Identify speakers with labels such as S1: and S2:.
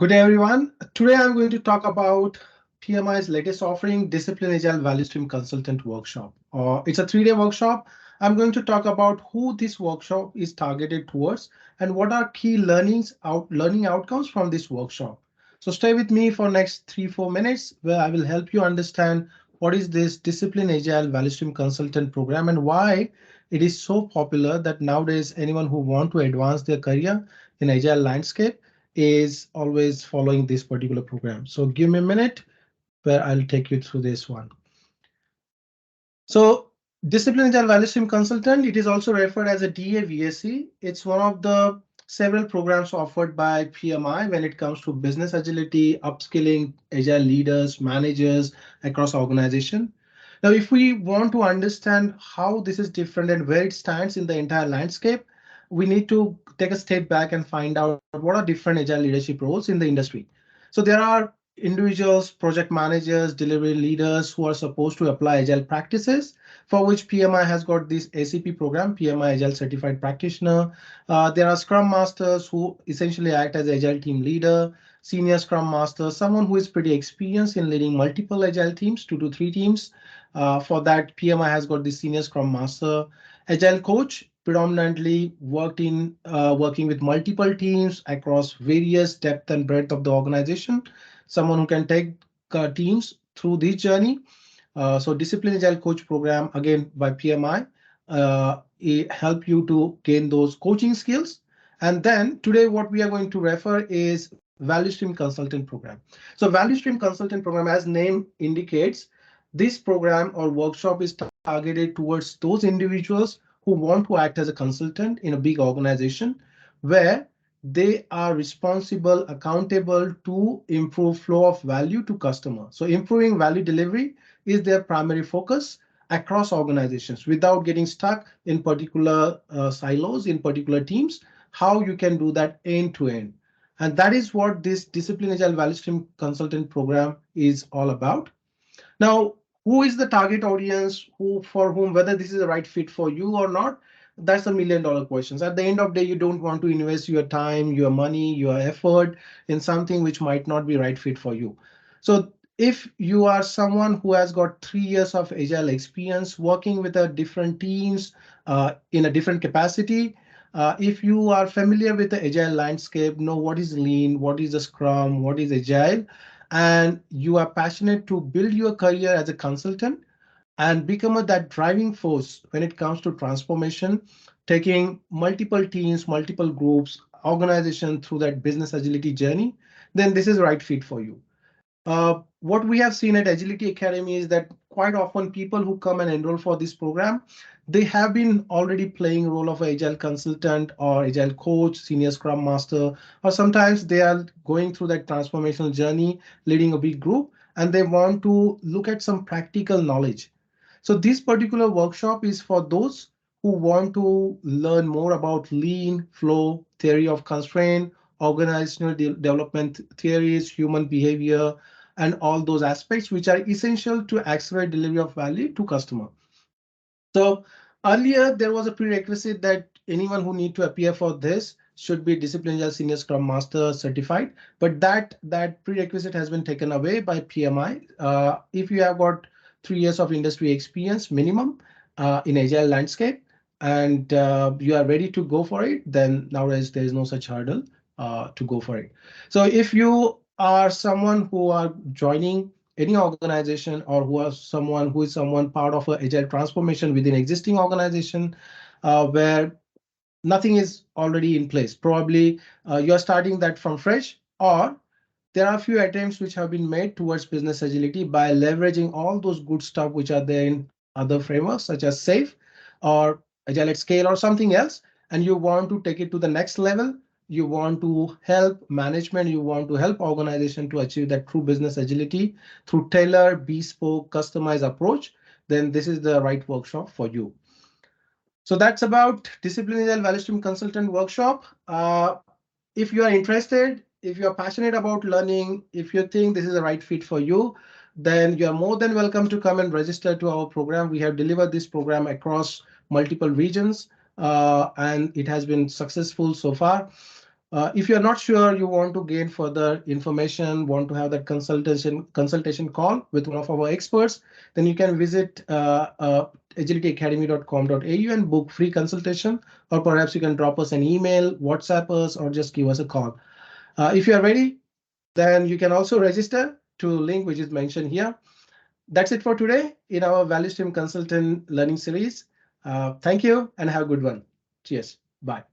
S1: Good day, everyone. Today I'm going to talk about PMI's latest offering, Disciplined Agile Value Stream Consultant Workshop. It's a 3-day workshop. I'm going to talk about who this workshop is targeted towards and what are key learning outcomes from this workshop. So stay with me for next 3-4 minutes where I will help you understand what is this Disciplined Agile Value Stream Consultant program and why it is so popular that nowadays anyone who want to advance their career in Agile landscape is always following this particular program. So give me a minute where I'll take you through this one. So Disciplined Agile Value Stream Consultant, it is also referred as a DAVSC. It's one of the several programs offered by PMI when it comes to business agility, upskilling agile leaders, managers across organization. Now, if we want to understand how this is different and where it stands in the entire landscape, we need to take a step back and find out what are different agile leadership roles in the industry. So there are individuals, project managers, delivery leaders who are supposed to apply agile practices, for which PMI has got this ACP program, PMI Agile Certified Practitioner. There are Scrum Masters who essentially act as Agile team leader, senior Scrum Master, someone who is pretty experienced in leading multiple Agile teams, 2 to 3 teams. For that, PMI has got the senior Scrum Master. Agile coach predominantly working with multiple teams across various depth and breadth of the organization. Someone who can take teams through this journey. So Disciplined Agile Coach Program, again by PMI, it help you to gain those coaching skills. And then today what we are going to refer is Value Stream Consultant Program. So Value Stream Consultant Program, as name indicates, this program or workshop is targeted towards those individuals who want to act as a consultant in a big organization where they are responsible, accountable to improve flow of value to customer. So improving value delivery is their primary focus across organizations without getting stuck in particular silos, in particular teams, how you can do that end to end. And that is what this Disciplined Agile Value Stream Consultant Program is all about. Now, who is the target audience for whom, whether this is the right fit for you or not? That's $1 million questions. At the end of the day, you don't want to invest your time, your money, your effort in something which might not be right fit for you. So if you are someone who has got 3 years of agile experience working with a different teams in a different capacity, if you are familiar with the agile landscape, know what is lean, what is the scrum, what is agile, and you are passionate to build your career as a consultant and become that driving force when it comes to transformation, taking multiple teams, multiple groups, organization through that business agility journey, then this is the right fit for you. What we have seen at Agility Academy is that quite often people who come and enroll for this program, they have been already playing role of agile consultant or agile coach, senior scrum master, or sometimes they are going through that transformational journey, leading a big group, and they want to look at some practical knowledge. So this particular workshop is for those who want to learn more about lean, flow, theory of constraint, organizational development theories, human behavior, and all those aspects which are essential to accelerate delivery of value to customer. So earlier there was a prerequisite that anyone who need to appear for this should be Disciplined Agile Senior Scrum Master certified, but that prerequisite has been taken away by PMI. If you have got 3 years of industry experience minimum in agile landscape and you are ready to go for it, then nowadays there is no such hurdle to go for it. So if you are someone who are joining any organization or who is someone part of an agile transformation within existing organization where nothing is already in place, probably you're starting that from fresh, or there are a few attempts which have been made towards business agility by leveraging all those good stuff which are there in other frameworks such as SAFe or Agile at Scale or something else, and you want to take it to the next level. You want to help management, you want to help organization to achieve that true business agility through tailored, bespoke, customized approach, then this is the right workshop for you. So that's about Disciplined Agile Value Stream Consultant Workshop. If you are interested, if you are passionate about learning, if you think this is the right fit for you, then you are more than welcome to come and register to our program. We have delivered this program across multiple regions and it has been successful so far. If you're not sure, you want to gain further information, want to have that consultation call with one of our experts, then you can visit agilityacademy.com.au and book free consultation, or perhaps you can drop us an email, WhatsApp us, or just give us a call. If you are ready, then you can also register to link which is mentioned here. That's it for today in our Value Stream Consultant Learning Series. Thank you and have a good one. Cheers. Bye.